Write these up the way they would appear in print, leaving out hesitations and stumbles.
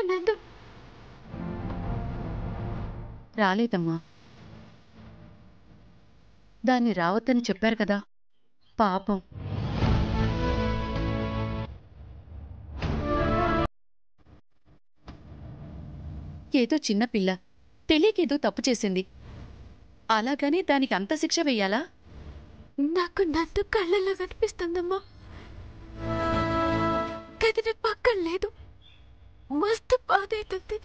నందు రాలేదమ్మా. దాన్ని రావద్దని చెప్పారు కదా, పాపం. ఏదో చిన్నపిల్ల, తెలియకేదో తప్పు చేసింది, అలాగని దానికి అంత శిక్ష వెయ్యాలా? నాకు నందు కళ్ళల్లో కనిపిస్తుందమ్మా. కదిన పక్కన లేదు. మస్తు బాధ అవుతుంది.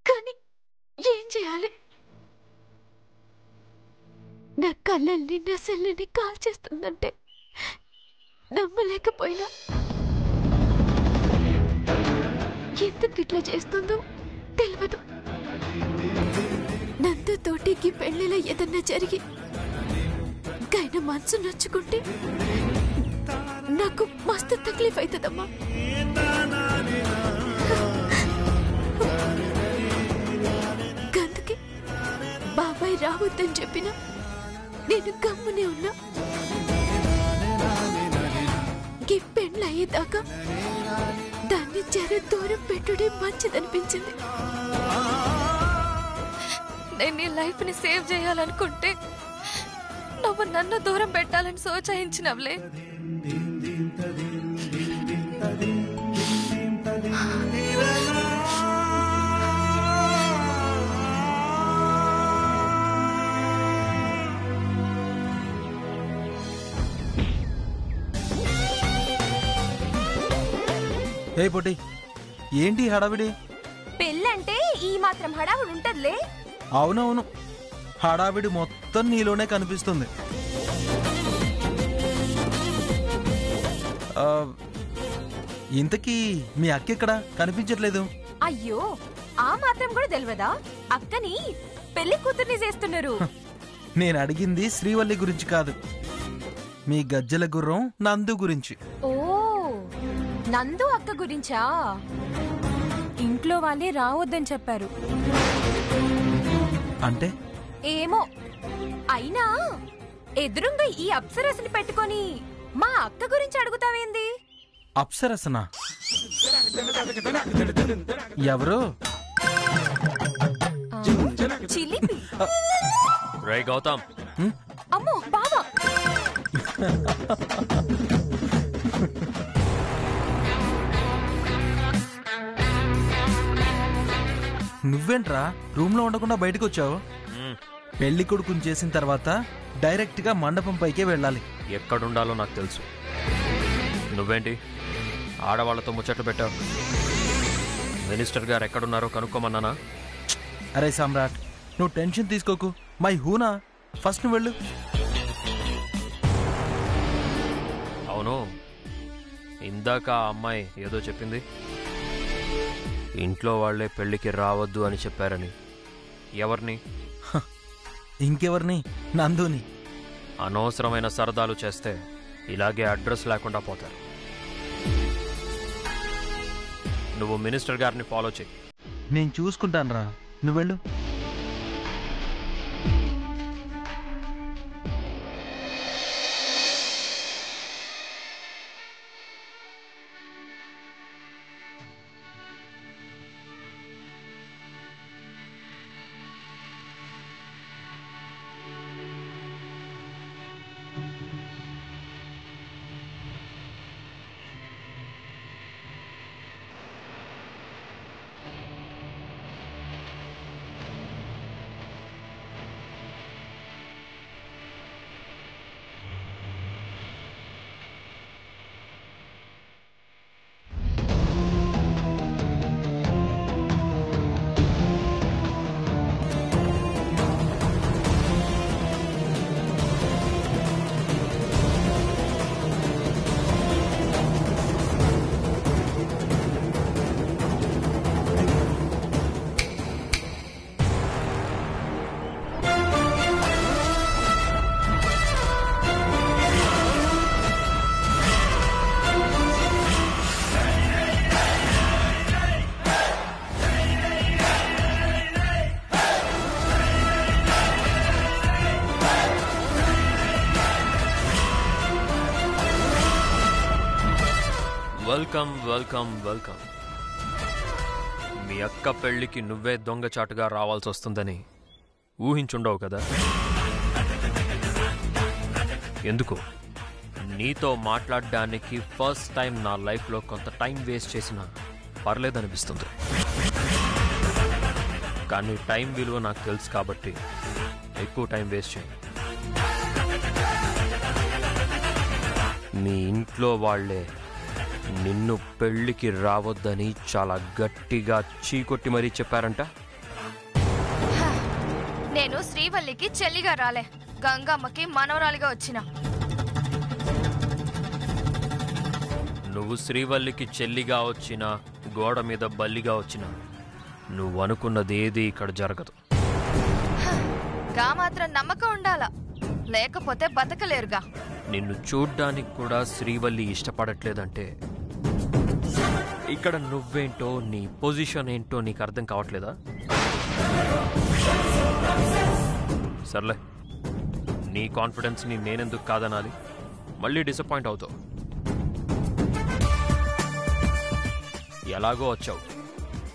కానీ ఏం చేయాలి? నా కళ్ళల్ని నా సెల్లని కాల్ చేస్తుందంటే నమ్మలేకపోయినా ఎందుకు ఇట్లా చేస్తుందో తెలియదు. నందు తోటికి పెళ్లిలో ఏదన్నా జరిగి ఆయన మనసు నచ్చుకుంటే నాకు మస్తు తక్లీఫ్ అవుతుందమ్మా. అందుకే బాబాయ్ రావద్దని చెప్పినా నేను గమ్మునే ఉన్నా. ఈ పెళ్ళయ్యేదాకా దాన్ని జర దూరం పెట్టుడే మంచిదనిపించింది. నేను నీ లైఫ్ ని సేవ్ చేయాలనుకుంటే నువ్వు నన్ను దూరం పెట్టాలని సోచాయించినవ్లే. ఏ పొట్టి, ఏంటి హడావిడి? పెళ్ళంటే ఈ మాత్రం హడావిడి ఉంటదిలే. అవునవును, హడావిడి మొత్తం నీలోనే కనిపిస్తుంది. ఇంతకీ మీ అక్క ఎక్కడ కనిపించట్లేదు? అయ్యో, ఆ మాత్రం కూడా తెలియదా? అక్కని పెళ్లి కూతుర్ని చేస్తున్నారు. నేను అడిగింది శ్రీవల్లి గురించి కాదు, మీ గజ్జల గుర్రం నందు గురించి. ఓ, నందు అక్క గురించా? ఇంట్లో వాళ్ళే రావద్దని చెప్పారు. అంటే ఏమో, అయినా ఎదురుంగా ఈ అప్సరసని పెట్టుకొని మా అక్క గురించి అడుగుతావేంది? అప్సరసనా? ఎవరు? చిలిపి. రే గౌతమ్. అమ్మో బావా. నువ్వేంట్రా రూమ్ లో ఉండకుండా బయటకు వచ్చావు? పెళ్లి కొడుకుని చేసిన తర్వాత డైరెక్ట్ గా మండపం పైకే వెళ్ళాలి. ఎక్కడుండాలో నాకు తెలుసు. నువ్వేంటి ఆడవాళ్లతో ముచ్చట్లు పెట్టావు? మినిస్టర్ గారు ఎక్కడున్నారో కనుక్కోమన్నానా? అరే సమ్రాట్, నువ్వు టెన్షన్ తీసుకోకు. మై హూనా, ఫస్ట్ నువ్వు వెళ్ళు. అవును, ఇందాక ఆ అమ్మాయి ఏదో చెప్పింది, ఇంట్లో వాళ్లే పెళ్లికి రావద్దు అని చెప్పారని. ఎవరిని? ఇంకెవరిని? నందుని. అనవసరమైన సరదాలు చేస్తే ఇలాగే అడ్రస్ లేకుండా పోతారు. నువ్వు మినిస్టర్ గారిని ఫాలో చెయ్యి. నేను చూసుకుంటాను రా, నువ్వు వెళ్ళు. Welcome welcome welcome. మీ అక్క పెళ్లికి నువ్వే దొంగచాటుగా రావాల్సి వస్తుందని ఊహించుండవు కదా? ఎందుకు? నీతో మాట్లాడడానికి ఫస్ట్ టైం నా లైఫ్లో కొంత టైం వేస్ట్ చేసినా పర్లేదనిపిస్తుంది. కానీ టైం విలువ నాకు తెలుసు కాబట్టి ఎక్కువ టైం వేస్ట్ చేయి. మీ ఇంట్లో వాళ్లే నిన్ను పెళ్లికి రావద్దని చాలా గట్టిగా చీకొట్టి మరీ చెప్పారంట. నేను శ్రీవల్లికి చెల్లిగా రాలే, గంగమ్మకి మనవరాలిగా వచ్చిన. నువ్వు శ్రీవల్లికి చెల్లిగా వచ్చినా గోడ మీద బల్లిగా వచ్చినా నువ్వు అనుకున్నది ఏది ఇక్కడ జరగదు. గా మాత్రం నమ్మకం ఉండాలా, లేకపోతే బతకలేరుగా. నిన్ను చూడ్డానికి కూడా శ్రీవల్లి ఇష్టపడట్లేదంటే ఇక్కడ నువ్వేంటో నీ పొజిషన్ ఏంటో నీకు అర్థం కావట్లేదా? సర్లే, నీ కాన్ఫిడెన్స్ని నేనెందుకు కాదనాలి? మళ్ళీ డిసప్పాయింట్ అవుతావు. ఎలాగో వచ్చావు,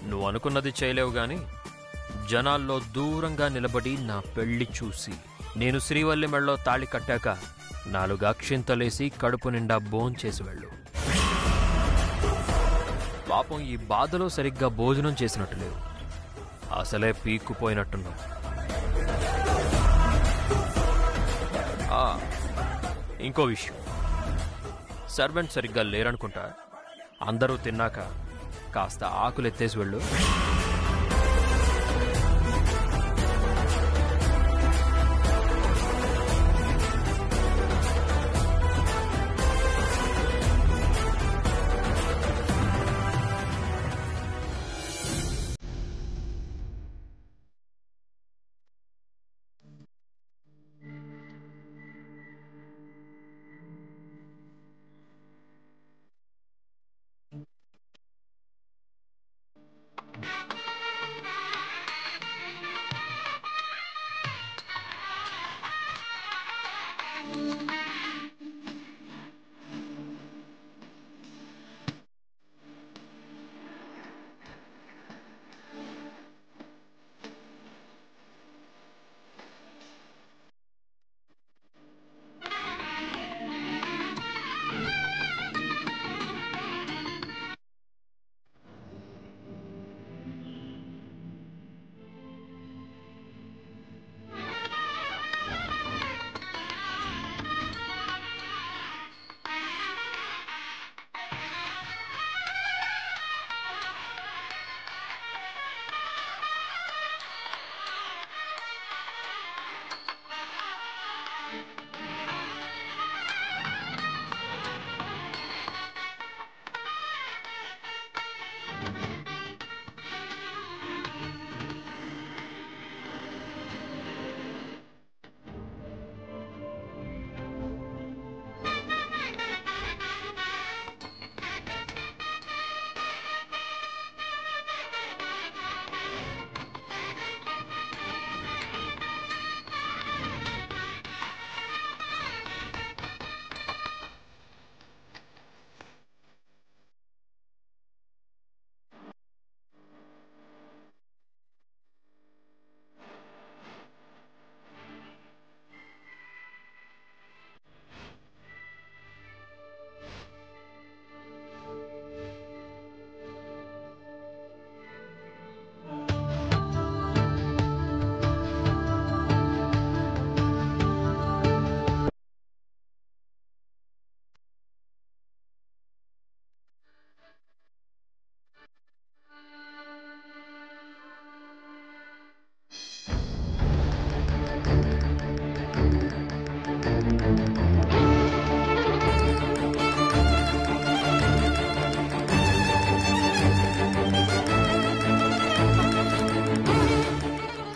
నువ్వు అనుకున్నది చేయలేవు. గాని జనాల్లో దూరంగా నిలబడి నా పెళ్లి చూసి నేను శ్రీవల్లి మెళ్ళలో తాళి కట్టాక 4 అక్షింతలేసి కడుపు నిండా భోంచేసి వెళ్ళు. పాపం ఈ బాధలో సరిగ్గా భోజనం చేసినట్టు లేవు, అసలే పీక్కుపోయినట్టున్నావు. ఇంకో విషయం, సర్వెంట్ సరిగ్గా లేరనుకుంటా. అందరూ తిన్నాక కాస్త ఆకులెత్తేసి వెళ్ళు.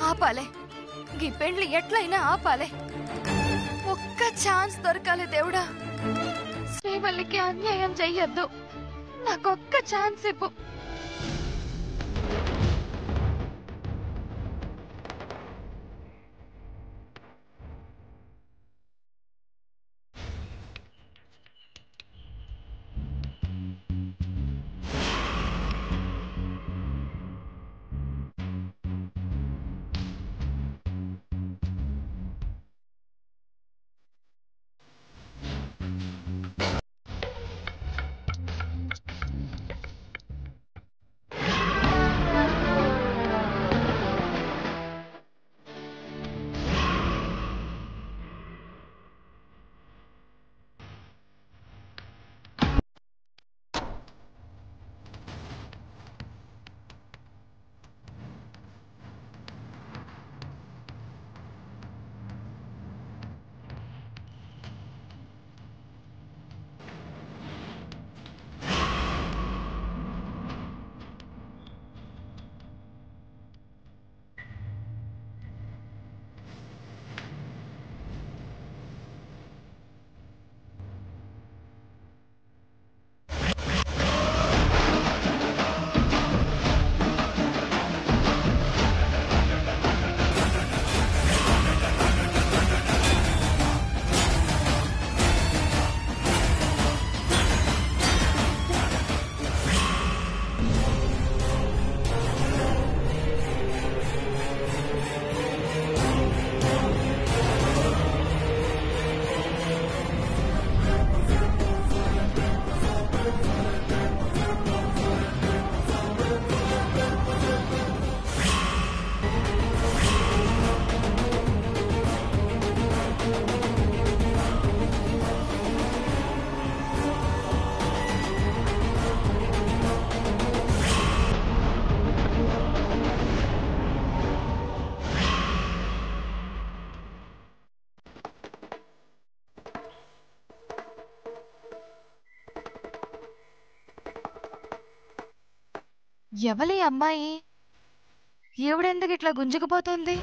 ఆపాలే, ఈ పెండ్లి ఎట్లయినా ఆపాలే. ఒక్క ఛాన్స్ దొరకాలి దేవుడా. శ్రీవల్లికి అన్యాయం చెయ్యొద్దు, నాకొక్క ఛాన్స్ ఇవ్వు. ఎవలి అమ్మాయి? ఎవడెందుకు ఇట్లా గుంజుకుపోతుంది?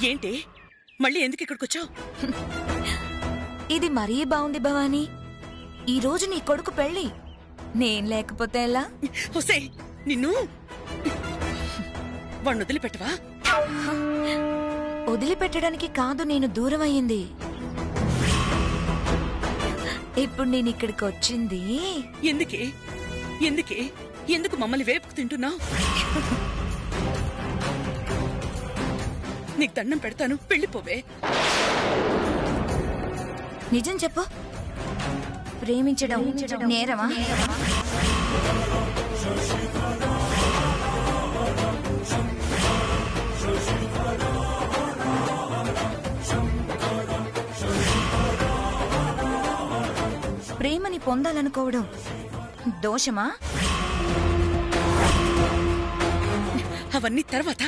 ఏంటి మళ్ళీ ఎందుకు ఇక్కడికొచ్చావు? ఇది మరీ బాగుంది భవానీ. ఈ రోజు నీ కొడుకు పెళ్లి, నేను లేకపోతే ఎలా? హుసే నిన్ను వాణ్ణి వదిలిపెట్టవా? వదిలిపెట్టడానికి కాదు నేను దూరం అయ్యింది. ఇప్పుడు నేను ఇక్కడికి వచ్చింది ఎందుకే ఎందుకే ఎందుకు మమ్మల్ని వేపుకు తింటున్నావు? నీకు దండం పెడతాను, వెళ్ళిపోవే. నిజం చెప్పు, ప్రేమించడం నేరమా? ప్రేమని పొందాలనుకోవడం దోషమా? అవన్నీ తర్వాత.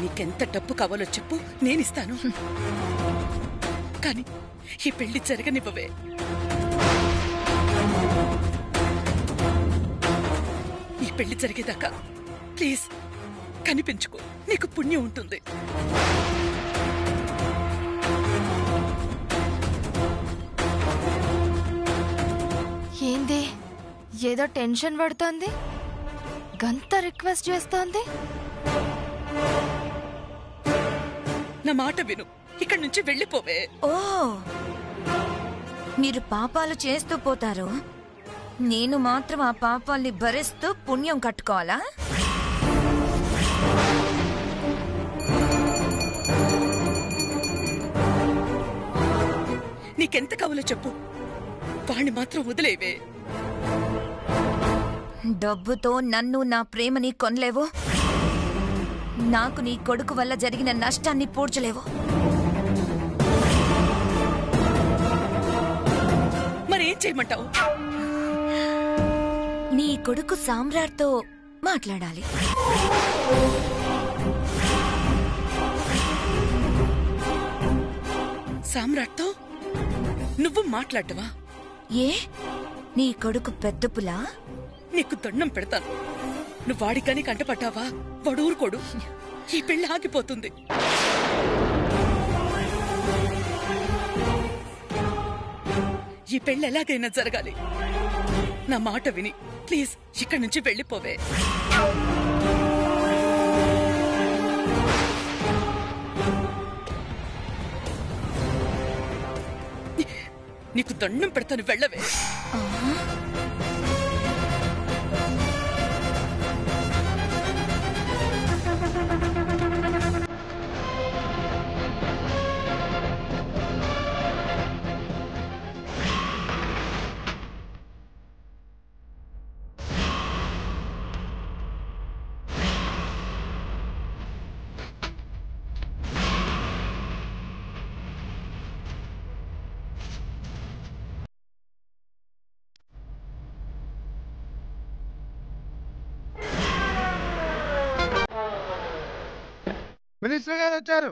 నీకెంత డబ్బు కావాలో చెప్పు, నేనిస్తాను. కానీ ఈ పెళ్లి జరగనివ్వవే. ఈ పెళ్లి జరిగేదాకా ప్లీజ్ కనిపించుకో, నీకు పుణ్యం ఉంటుంది. ఏంది ఏదో టెన్షన్ పడుతోంది, గంత రిక్వెస్ట్ చేస్తోంది. నా మాట విను, ఇక్కడి నుంచి వెళ్ళిపోవే. ఓ, మీరు పాపాలు చేస్తూ పోతారు, నేను మాత్రం ఆ పాపాల్ని భరిస్తూ పుణ్యం కట్టుకోవాలా? నీకెంత కావాలో చెప్పు, వాణ్ణి మాత్రం వదిలేవే. డబ్బుతో నన్ను నా ప్రేమని కొనలేవు, నాకు నీ కొడుకు వల్ల జరిగిన నష్టాన్ని పూడ్చలేవు. మరేం చేయమంటావు? నీ కొడుకు సామ్రాట్తో మాట్లాడాలి. సామ్రాట్తో నువ్వు మాట్లాడవా? ఏ, నీ కొడుకు పెద్దపులా? నీకు దండం పెడతాను, నువ్వు వాడికని కంటపడ్డావా వాడు ఊరుకోడు. ఈ పెళ్లి ఆగిపోతుంది. ఈ పెళ్లి ఎలాగైనా జరగాలి. నా మాట విని ప్లీజ్ ఇక్కడి నుంచి వెళ్ళిపోవే. నీకు దండం పెడతాను, వెళ్ళవే. మినిస్టర్ గారు వచ్చారు.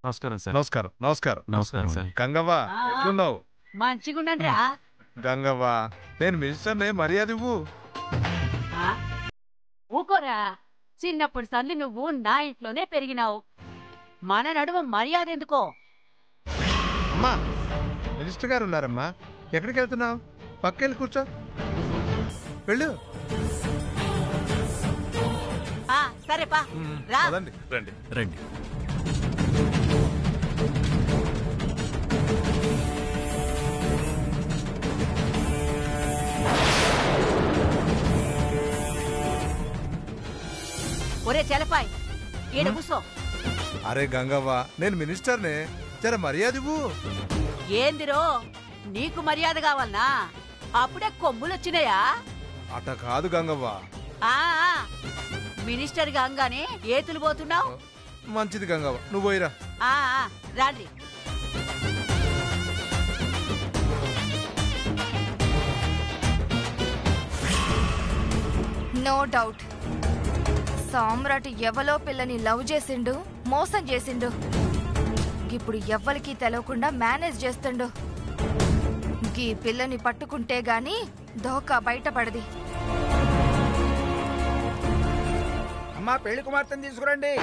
నమస్కారం సార్. నమస్కారం నమస్కారం నమస్కారం సార్. గంగవ్వ, ఎట్లున్నావు? మంచిగుండండి. గంగవ్వ, నేను మినిస్టర్నే, మర్యాద ఇవ్వు. ఊకోరా, చిన్నప్పుడు సంది నువ్వు నా ఇంట్లోనే పెరిగినావు, మన నడుమ మర్యాద ఎందుకో? అమ్మా, మినిస్టర్ గారు ఉన్నారమ్మా. ఎక్కడికి వెళ్తున్నావు? పక్కెళ్ళి కూర్చో, వెళ్ళు. సరేపా, రా. రండి రండి రండి. ఒరే చలపాయ్, ఈడ కూసో. అరే గంగవ్వ, నేను మినిస్టర్నే, జర మర్యాద ఇవ్వు. ఏందిరో, నీకు మర్యాద కావాలనా? అప్పుడే కొమ్ములు వచ్చినాయా? అట కాదు గంగవ్వ. ఆ మినిస్టర్ గంగానే ఏతులు పోతున్నావు? మంచిది గంగవ్వ, నువ్వు పోయిరా. రాండి. నో డౌట్ సామ్రాట్ ఎవలో పిల్లని లవ్ చేసిండు, మోసం చేసిండు. ఇప్పుడు ఎవ్వరికి తెలవకుండా మేనేజ్ చేస్తుండు. ఈ పిల్లని పట్టుకుంటే గాని దోకా బయటపడది. అమ్మా పెళ్లి కుమార్తెను తీసుకురండి.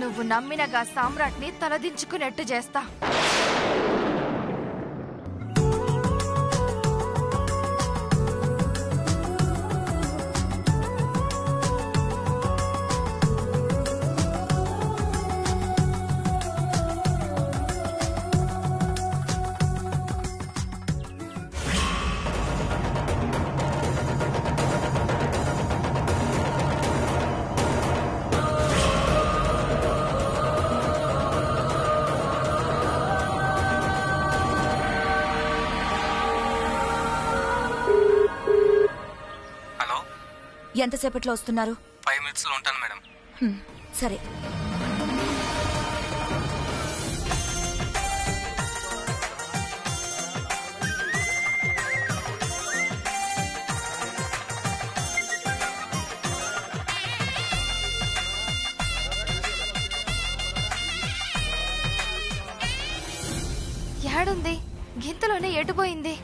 నువ్వు నమ్మినగా సామ్రాట్ని తలదించుకునేట్టు చేస్తా. ఎంతసేపట్లో వస్తున్నారు? 5 minutes లో ఉంటాను మేడం. సరే. యాడుంది? గింతలోనే ఎటుపోయింది?